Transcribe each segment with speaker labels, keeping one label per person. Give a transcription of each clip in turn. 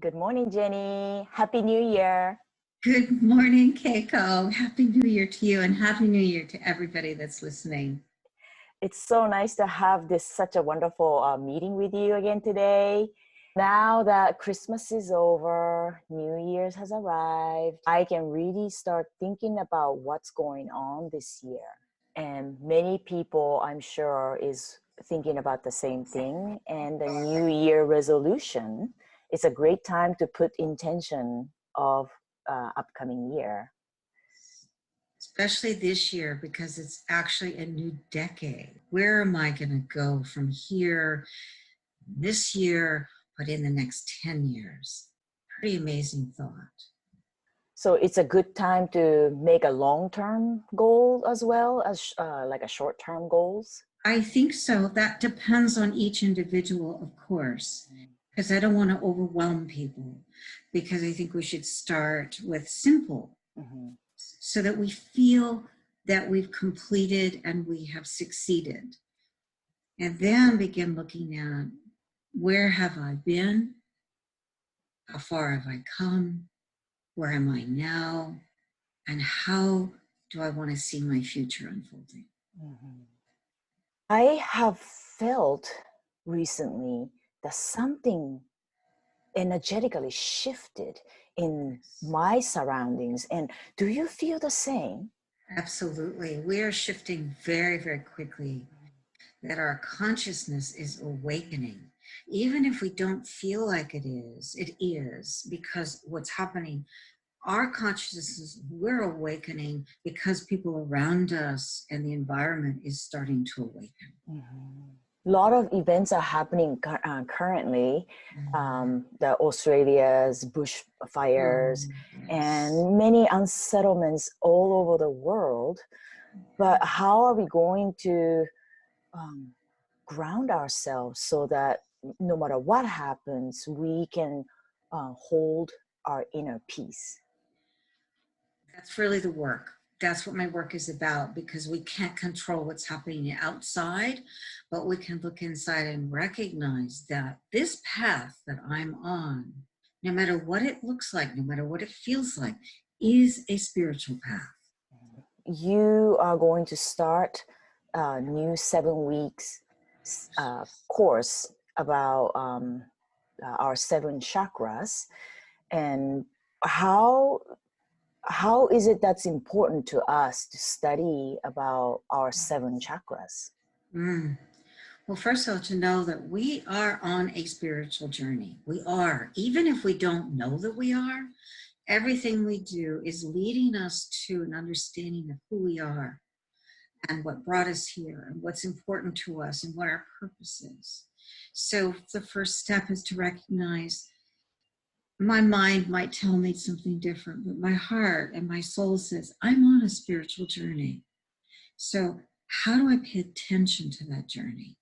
Speaker 1: Good morning, Jenny. Happy New Year.
Speaker 2: Good morning, Keiko. Happy New Year to you and Happy New Year to everybody that's listening.
Speaker 1: It's so nice to have such a wonderful meeting with you again today. Now that Christmas is over, New Year's has arrived, I can really start thinking about what's going on this year. And many people, I'm sure, is thinking about the same thing. And the New Year resolution is a great time to put intention of upcoming year.
Speaker 2: Especially this year, because it's actually a new decade. Where am I going to go from here this year, but in the next 10 years? Pretty amazing thought.
Speaker 1: So it's a good time to make a long-term goal as well as like a short-term goals?
Speaker 2: I think so. That depends on each individual, of course, because I don't want to overwhelm people, because I think we should start with simple. So that we feel that we've completed and we have succeeded. And then begin looking at where have I been? How far have I come? Where am I now? And how do I want to see my future unfolding?
Speaker 1: I have felt recently that something energetically shifted in my surroundings. And do you feel the same?
Speaker 2: Absolutely. We are shifting very, very quickly. That our consciousness is awakening. Even if we don't feel like it is, because what's happening, our consciousness, we're awakening because people around us and the environment is starting to awaken.
Speaker 1: A lot of events are happening currently. The Australia's bushfires and many unsettlements all over the world. But how are we going to ground ourselves so that no matter what happens, we can hold our inner peace?
Speaker 2: That's really the work. That's what my work is about, because we can't control what's happening outside, but we can look inside and recognize that this path that I'm on, no matter what it looks like, no matter what it feels like, is a spiritual path.
Speaker 1: You are going to start a new 7 weeks course about our 7 chakras. And how is it that's important to us to study about our 7 chakras?
Speaker 2: Well, first of all, to know that we are on a spiritual journey. We are. Even if we don't know that we are, everything we do is leading us to an understanding of who we are and what brought us here and what's important to us and what our purpose is. So the first step is to recognize my mind might tell me something different, but my heart and my soul says, I'm on a spiritual journey. So how do I pay attention to that journey?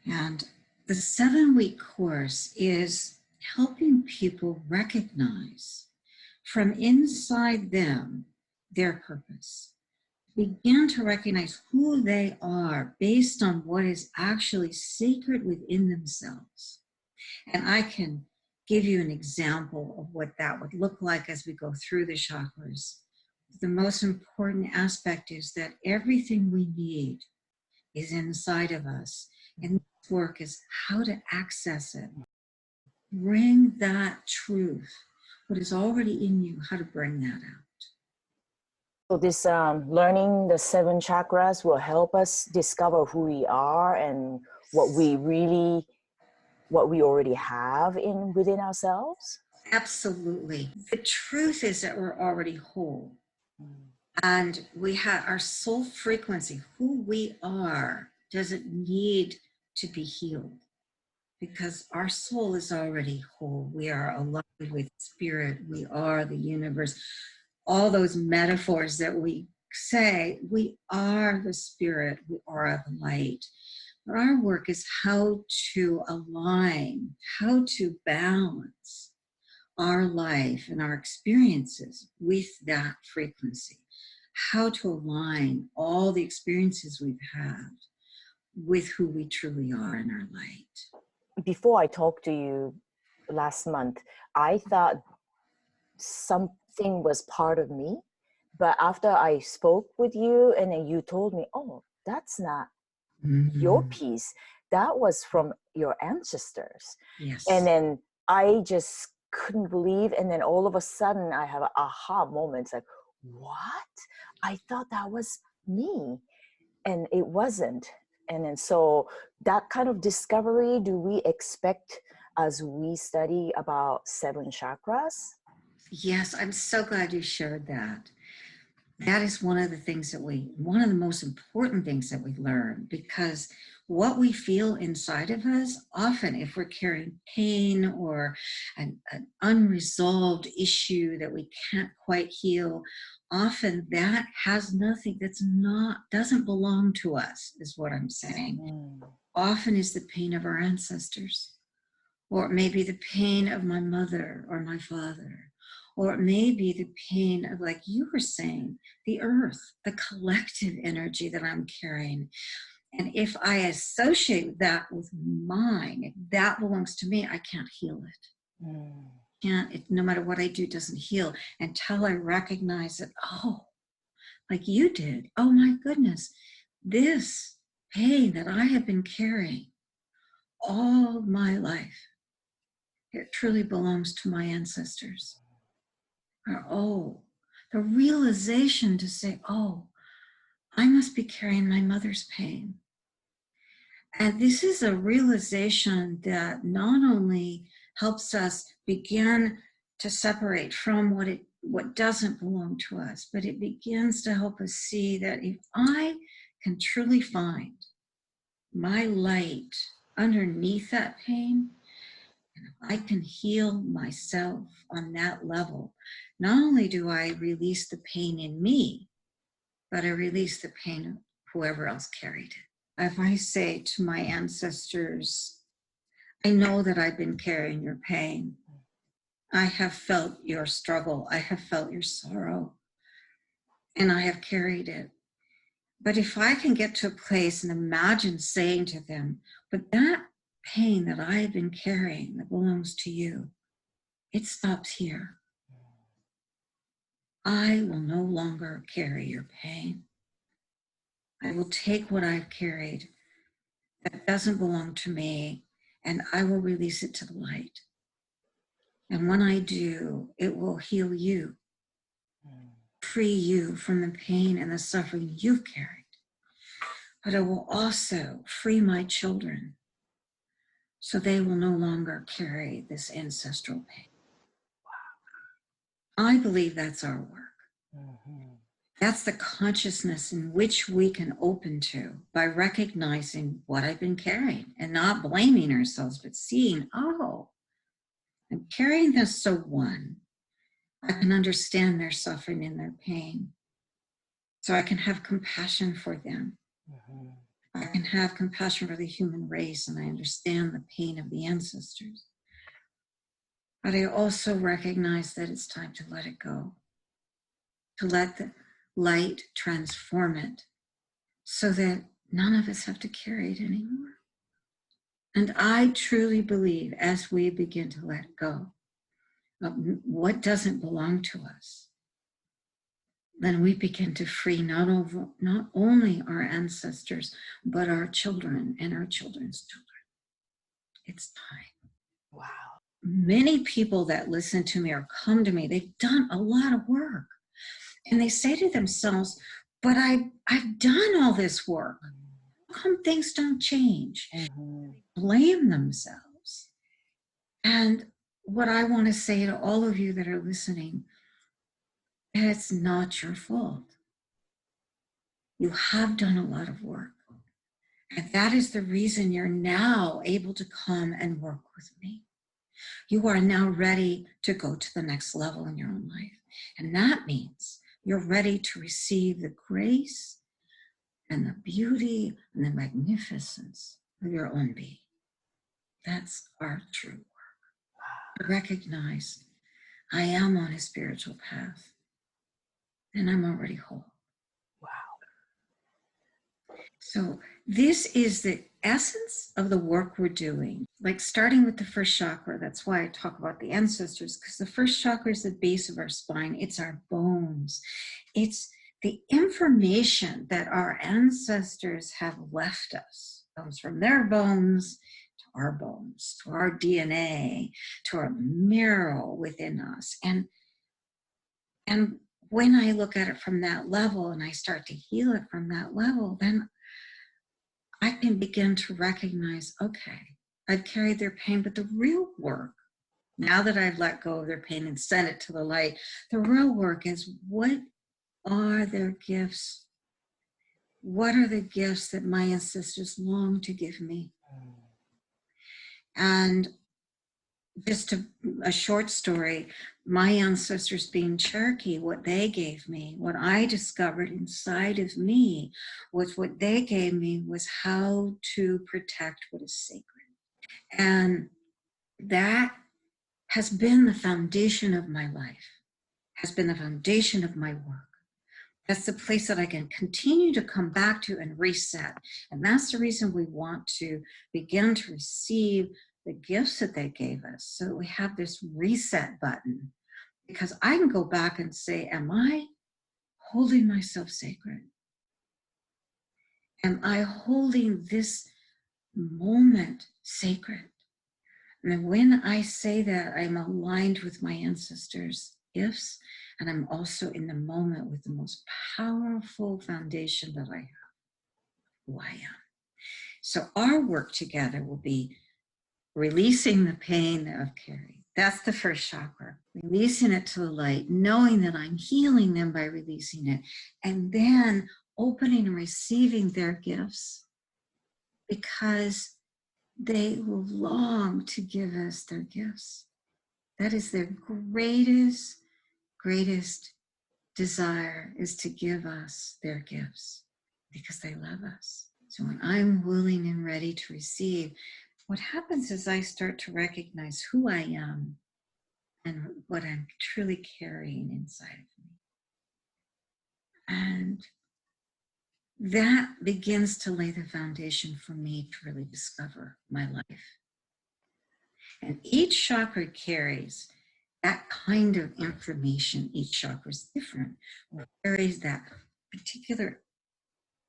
Speaker 2: And the 7-week course is helping people recognize from inside them their purpose. Begin to recognize who they are based on what is actually sacred within themselves. And I can give you an example of what that would look like as we go through the chakras. The most important aspect is that everything we need is inside of us. And this work is how to access it. Bring that truth, what is already in you, how to bring that out.
Speaker 1: So this learning the 7 chakras will help us discover who we are and what we already have within ourselves?
Speaker 2: Absolutely. The truth is that we're already whole. And we have our soul frequency, who we are, doesn't need to be healed, because our soul is already whole. We are aligned with spirit. We are the universe. All those metaphors that we say, we are the spirit, we are the light. But our work is how to align, how to balance our life and our experiences with that frequency. How to align all the experiences we've had with who we truly are in our light.
Speaker 1: before I talked to you last month, I thought something was part of me. But after I spoke with you and then you told me, oh, that's not your piece. That was from your ancestors.
Speaker 2: Yes.
Speaker 1: And then I just couldn't believe. And then all of a sudden I have an aha moment. It's like, what? I thought that was me. And it wasn't. And then so that kind of discovery, do we expect as we study about 7 chakras?
Speaker 2: Yes, I'm so glad you shared that. That is one of the most important things that we learn, because what we feel inside of us, often if we're carrying pain or an unresolved issue that we can't quite heal, often that has nothing, doesn't belong to us, is what I'm saying. Often is the pain of our ancestors, or it may be the pain of my mother or my father. Or it may be the pain of, like you were saying, the earth, the collective energy that I'm carrying. And if I associate that with mine, if that belongs to me, I can't heal it. No matter what I do, it doesn't heal until I recognize that, oh, like you did, oh my goodness, this pain that I have been carrying all my life, it truly belongs to my ancestors. Or, oh, the realization to say, oh, I must be carrying my mother's pain. And this is a realization that not only helps us begin to separate from what doesn't belong to us, but it begins to help us see that if I can truly find my light underneath that pain, and if I can heal myself on that level, not only do I release the pain in me, but I release the pain of whoever else carried it. If I say to my ancestors, I know that I've been carrying your pain. I have felt your struggle. I have felt your sorrow. And I have carried it. But if I can get to a place and imagine saying to them, but that pain that I have been carrying that belongs to you, it stops here. I will no longer carry your pain. I will take what I've carried that doesn't belong to me, and I will release it to the light. And when I do, it will heal you, free you from the pain and the suffering you've carried. But it will also free my children so they will no longer carry this ancestral pain. I believe that's our work. That's the consciousness in which we can open to by recognizing what I've been carrying and not blaming ourselves, but seeing, oh, I'm carrying this, so one, I can understand their suffering and their pain. So I can have compassion for them. I can have compassion for the human race, and I understand the pain of the ancestors. But I also recognize that it's time to let it go, to let the light transform it so that none of us have to carry it anymore. And I truly believe as we begin to let go of what doesn't belong to us, then we begin to free not only our ancestors, but our children and our children's children. It's time.
Speaker 1: Wow.
Speaker 2: Many people that listen to me or come to me, they've done a lot of work. And they say to themselves, but I've done all this work. How come things don't change? They blame themselves. And what I want to say to all of you that are listening, it's not your fault. You have done a lot of work. And that is the reason you're now able to come and work with me. You are now ready to go to the next level in your own life. And that means you're ready to receive the grace and the beauty and the magnificence of your own being. That's our true work. I recognize I am on a spiritual path and I'm already whole.
Speaker 1: Wow.
Speaker 2: So this is essence of the work we're doing, like starting with the first chakra, that's why I talk about the ancestors, because the first chakra is the base of our spine. It's our bones. It's the information that our ancestors have left us. It comes from their bones to our DNA, to our marrow within us. And when I look at it from that level and I start to heal it from that level, then I can begin to recognize, okay, I've carried their pain, but the real work, now that I've let go of their pain and sent it to the light, the real work is, what are their gifts? What are the gifts that my ancestors long to give me? And just a short story, my ancestors being Cherokee, what they gave me, what I discovered inside of me was what they gave me was how to protect what is sacred. And that has been the foundation of my life, has been the foundation of my work. That's the place that I can continue to come back to and reset. And that's the reason we want to begin to receive the gifts that they gave us, so that we have this reset button. Because I can go back and say, am I holding myself sacred? Am I holding this moment sacred? And when I say that, I'm aligned with my ancestors' gifts, and I'm also in the moment with the most powerful foundation that I have, who I am. So our work together will be releasing the pain of carrying. That's the first chakra. Releasing it to the light, knowing that I'm healing them by releasing it, and then opening and receiving their gifts, because they will long to give us their gifts. That is their greatest desire, is to give us their gifts, because they love us. So when I'm willing and ready to receive, what happens is I start to recognize who I am and what I'm truly carrying inside of me. And that begins to lay the foundation for me to really discover my life. And each chakra carries that kind of information. Each chakra is different. It carries that particular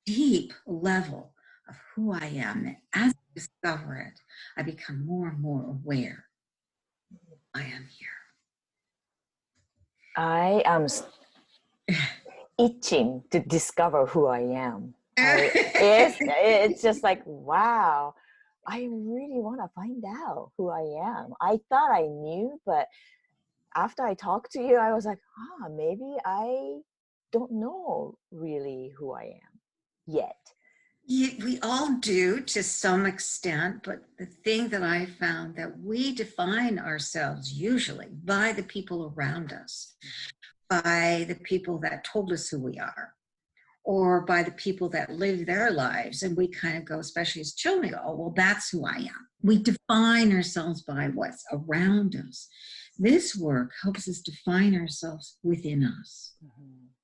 Speaker 2: deep level of who I am. And as I discover it, I become more and more aware I am here.
Speaker 1: I am itching to discover who I am. It's just like, wow, I really want to find out who I am. I thought I knew, but after I talked to you, I was like, maybe I don't know really who I am yet.
Speaker 2: Yeah, we all do to some extent, but the thing that I found, that we define ourselves usually by the people around us, by the people that told us who we are, or by the people that live their lives. And we kind of go, especially as children, oh, well, that's who I am. We define ourselves by what's around us. This work helps us define ourselves within us.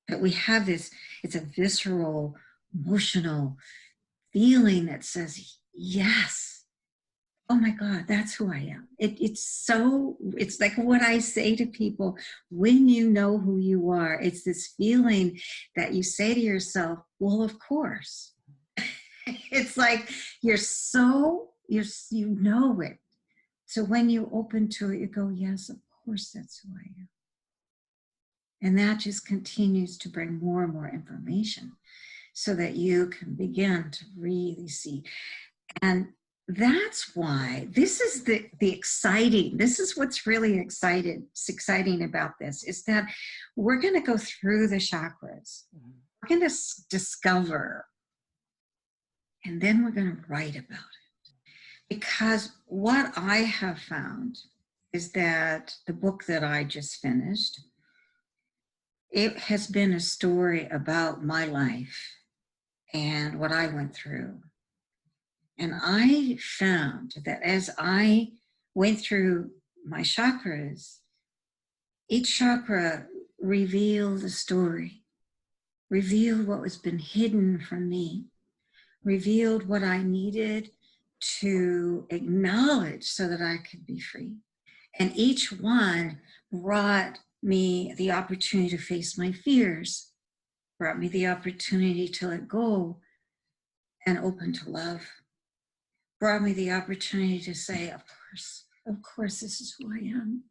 Speaker 2: That we have this, it's a visceral, emotional feeling that says, yes, oh my God, that's who I am. It's like what I say to people, when you know who you are, it's this feeling that you say to yourself, well, of course. It's like you know it. So when you open to it, you go, yes, of course, that's who I am. And that just continues to bring more and more information, so that you can begin to really see. And that's why this is the exciting, this is what's really exciting about this, is that we're going to go through the chakras. We're going to discover, and then we're going to write about it. Because what I have found is that the book that I just finished, it has been a story about my life and what I went through. And I found that as I went through my chakras, each chakra revealed a story, revealed what was been hidden from me, revealed what I needed to acknowledge so that I could be free. And each one brought me the opportunity to face my fears, brought me the opportunity to let go and open to love, brought me the opportunity to say, of course, this is who I am.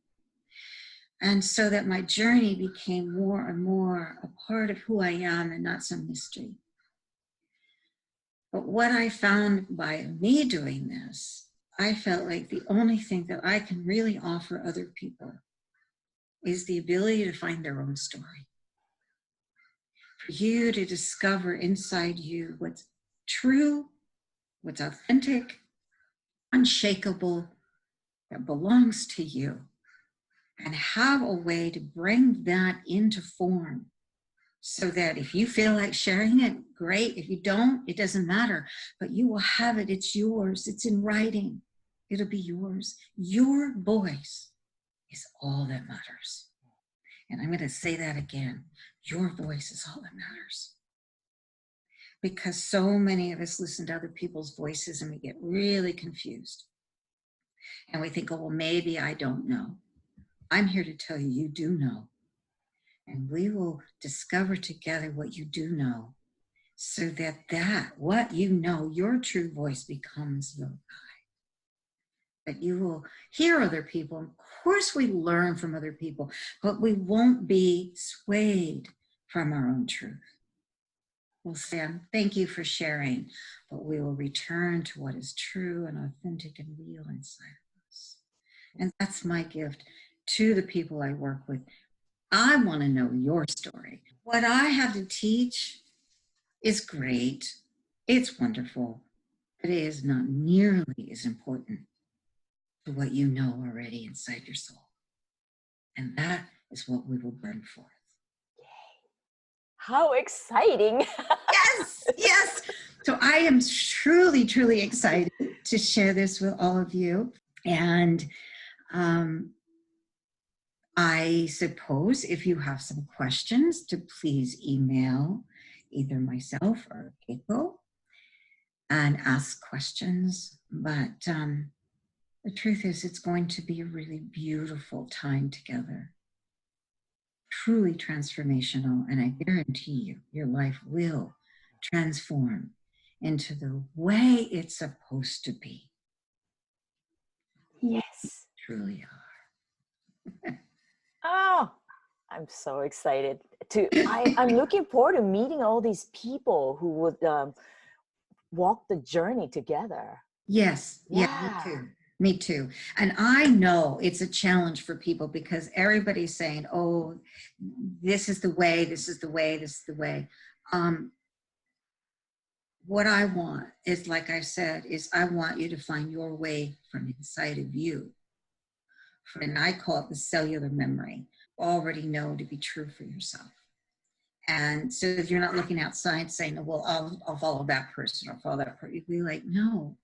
Speaker 2: And so that my journey became more and more a part of who I am and not some mystery. But what I found by me doing this, I felt like the only thing that I can really offer other people is the ability to find their own story. For you to discover inside you what's true, what's authentic, unshakable, that belongs to you, and have a way to bring that into form so that if you feel like sharing it, great. If you don't, it doesn't matter, but you will have it. It's yours. It's in writing. It'll be yours. Your voice is all that matters. And I'm going to say that again. Your voice is all that matters. Because so many of us listen to other people's voices and we get really confused. And we think, oh, well, maybe I don't know. I'm here to tell you, you do know. And we will discover together what you do know so that what you know, your true voice becomes your guide. That you will hear other people. Of course, we learn from other people, but we won't be swayed from our own truth. We'll say, thank you for sharing, but we will return to what is true and authentic and real inside of us. And that's my gift to the people I work with. I want to know your story. What I have to teach is great. It's wonderful, but it is not nearly as important to what you know already inside your soul. And that is what we will bring forth.
Speaker 1: How exciting.
Speaker 2: Yes. So I am truly, truly excited to share this with all of you. And I suppose if you have some questions, to please email either myself or Keiko and ask questions. But the truth is, it's going to be a really beautiful time together. Truly transformational. And I guarantee you, your life will transform into the way it's supposed to be.
Speaker 1: Yes.
Speaker 2: Truly are.
Speaker 1: Oh, I'm so excited I'm looking forward to meeting all these people who would walk the journey together.
Speaker 2: Yes. Yeah, me too. And I know it's a challenge for people because everybody's saying, oh, this is the way, this is the way, this is the way. What I want is, like I said, is I want you to find your way from inside of you. And I call it the cellular memory. Already know to be true for yourself. And so if you're not looking outside saying, oh, well, I'll follow that person or follow that person, you'd be like, no.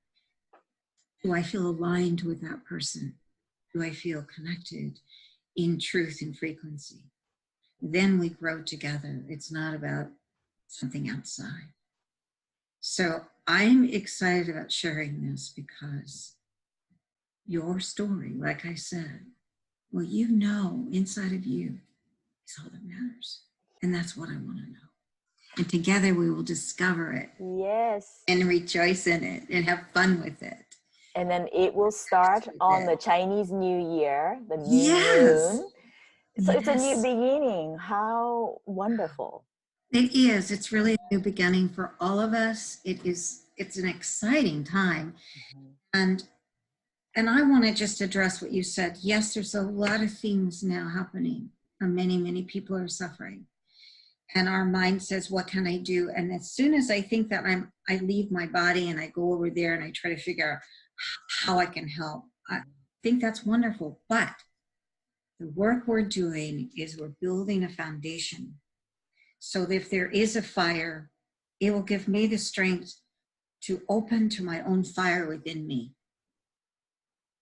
Speaker 2: Do I feel aligned with that person? Do I feel connected in truth and frequency? Then we grow together. It's not about something outside. So I'm excited about sharing this because your story, like I said, well, you know inside of you is all that matters. And that's what I want to know. And together we will discover it.
Speaker 1: Yes.
Speaker 2: And rejoice in it and have fun with it.
Speaker 1: And then it will start on the Chinese New Year, the new moon. So it's a new beginning. How wonderful.
Speaker 2: It is. It's really a new beginning for all of us. It's an exciting time. Mm-hmm. And I want to just address what you said. Yes, there's a lot of things now happening. Many, many people are suffering. And our mind says, what can I do? And as soon as I think that I leave my body and I go over there and I try to figure out how I can help, I think that's wonderful. But the work we're doing is we're building a foundation. So that if there is a fire, it will give me the strength to open to my own fire within me.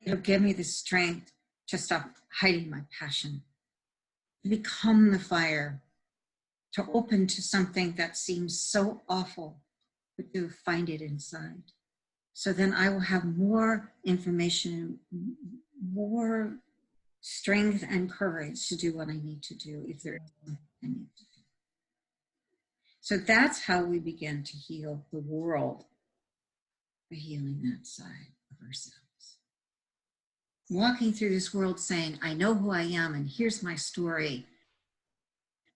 Speaker 2: It'll give me the strength to stop hiding my passion, to become the fire, to open to something that seems so awful, but to find it inside. So then I will have more information, more strength and courage to do what I need to do if there is something I need to do. So that's how we begin to heal the world, by healing that side of ourselves. Walking through this world saying, I know who I am and here's my story.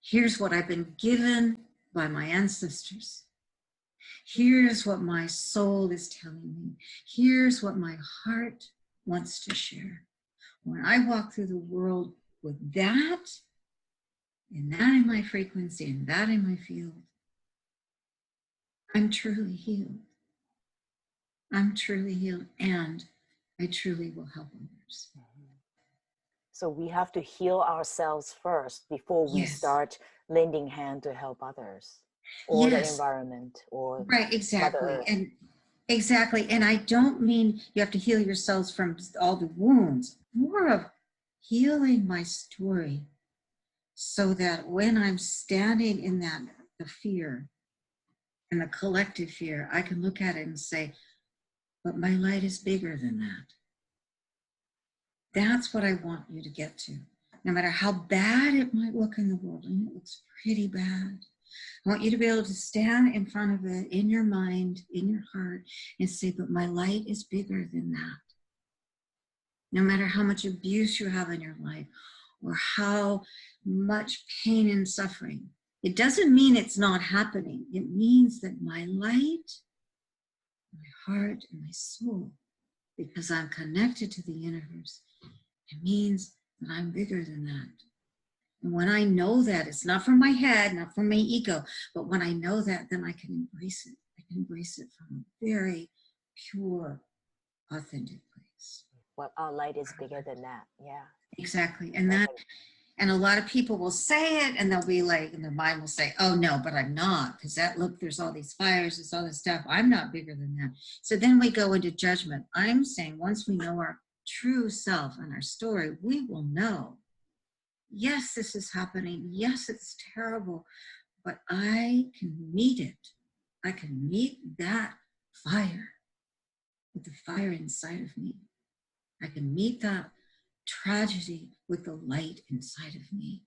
Speaker 2: Here's what I've been given by my ancestors. Here's what my soul is telling me. Here's what my heart wants to share. When I walk through the world with that, and that in my frequency, and that in my field, I'm truly healed. I'm truly healed, and I truly will help others.
Speaker 1: So we have to heal ourselves first before we start lending hand to help others or the environment or
Speaker 2: right, exactly. And exactly. And I don't mean you have to heal yourselves from all the wounds, more of healing my story so that when I'm standing in that, the fear and the collective fear, I can look at it and say, but my light is bigger than that. That's what I want you to get to. No matter how bad it might look in the world, and it looks pretty bad, I want you to be able to stand in front of it in your mind, in your heart, and say, but my light is bigger than that. No matter how much abuse you have in your life or how much pain and suffering, it doesn't mean it's not happening. It means that my light, my heart, and my soul, because I'm connected to the universe, it means that I'm bigger than that. And when I know that, it's not from my head, not from my ego, but when I know that, then I can embrace it. I can embrace it from a very pure, authentic place.
Speaker 1: Well, our light is bigger than that. Yeah.
Speaker 2: Exactly. And that, and a lot of people will say it and they'll be like, and their mind will say, oh no, but I'm not, because that, look, there's all these fires, there's all this stuff. I'm not bigger than that. So then we go into judgment. I'm saying once we know our true self and our story, we will know, yes, this is happening. Yes, it's terrible, but I can meet it. I can meet that fire with the fire inside of me. I can meet that tragedy with the light inside of me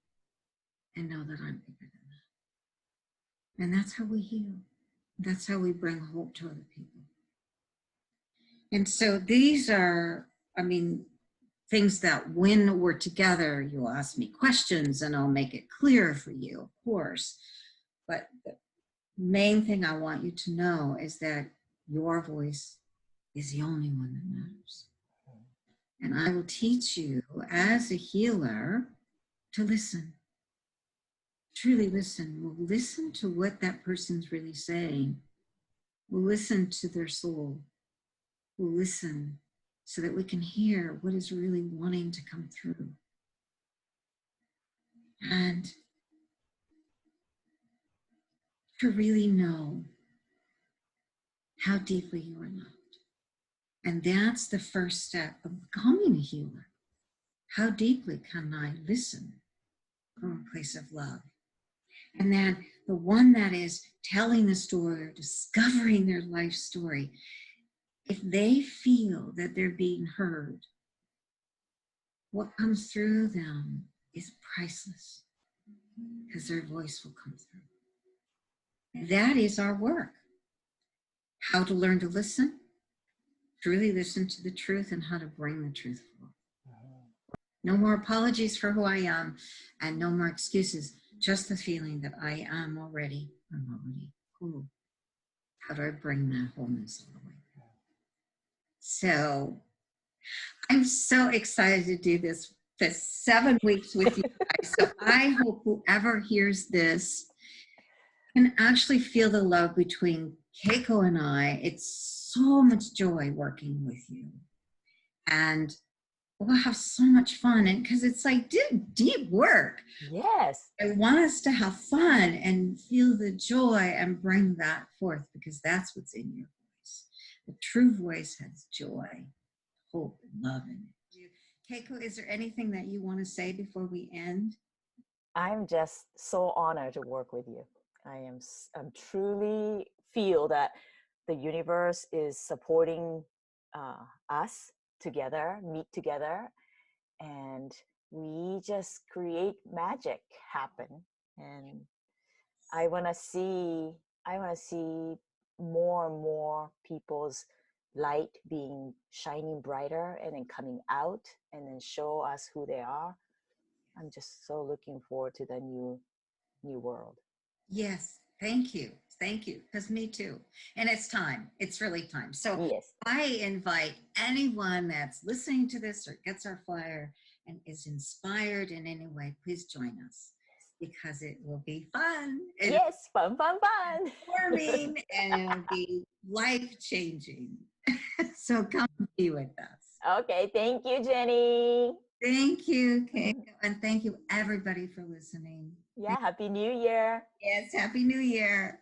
Speaker 2: and know that I'm bigger than that. And that's how we heal. That's how we bring hope to other people. And so these are, I mean, things that when we're together, you'll ask me questions and I'll make it clear for you, of course. But the main thing I want you to know is that your voice is the only one that matters. And I will teach you as a healer to listen. Truly listen. We'll listen to what that person's really saying. We'll listen to their soul. We'll listen so that we can hear what is really wanting to come through. And to really know how deeply you are loved. And that's the first step of becoming a healer. How deeply can I listen from a place of love? And then the one that is telling the story or discovering their life story, if they feel that they're being heard, what comes through them is priceless because their voice will come through. That is our work. How to learn to listen, to really listen to the truth, and how to bring the truth forward. No more apologies for who I am and no more excuses. Just the feeling that I'm already whole. How do I bring that wholeness all the way through? So I'm so excited to do this for 7 weeks with you guys. So I hope whoever hears this can actually feel the love between Keiko and I. It's so much joy working with you. And we'll have so much fun, and because it's like deep work.
Speaker 1: Yes.
Speaker 2: I want us to have fun and feel the joy and bring that forth, because that's what's in your voice. The true voice has joy, hope, and love in it. Keiko, is there anything that you want to say before we end?
Speaker 1: I'm just so honored to work with you. I'm truly feel that the universe is supporting us together, meet together, and we just create magic happen. And I want to see more and more people's light being shining brighter and then coming out and then show us who they are. I'm just so looking forward to the new world.
Speaker 2: Yes, thank you. Thank you, because me too. And it's time. It's really time. So
Speaker 1: Yes.
Speaker 2: I invite anyone that's listening to this or gets our flyer and is inspired in any way, please join us, because it will be fun.
Speaker 1: Yes, fun.
Speaker 2: Warming, and it'll be life-changing. So come be with us.
Speaker 1: Okay, thank you, Jenny.
Speaker 2: Thank you, Kate. And thank you, everybody, for listening.
Speaker 1: Yeah, Happy New Year.
Speaker 2: Yes, Happy New Year.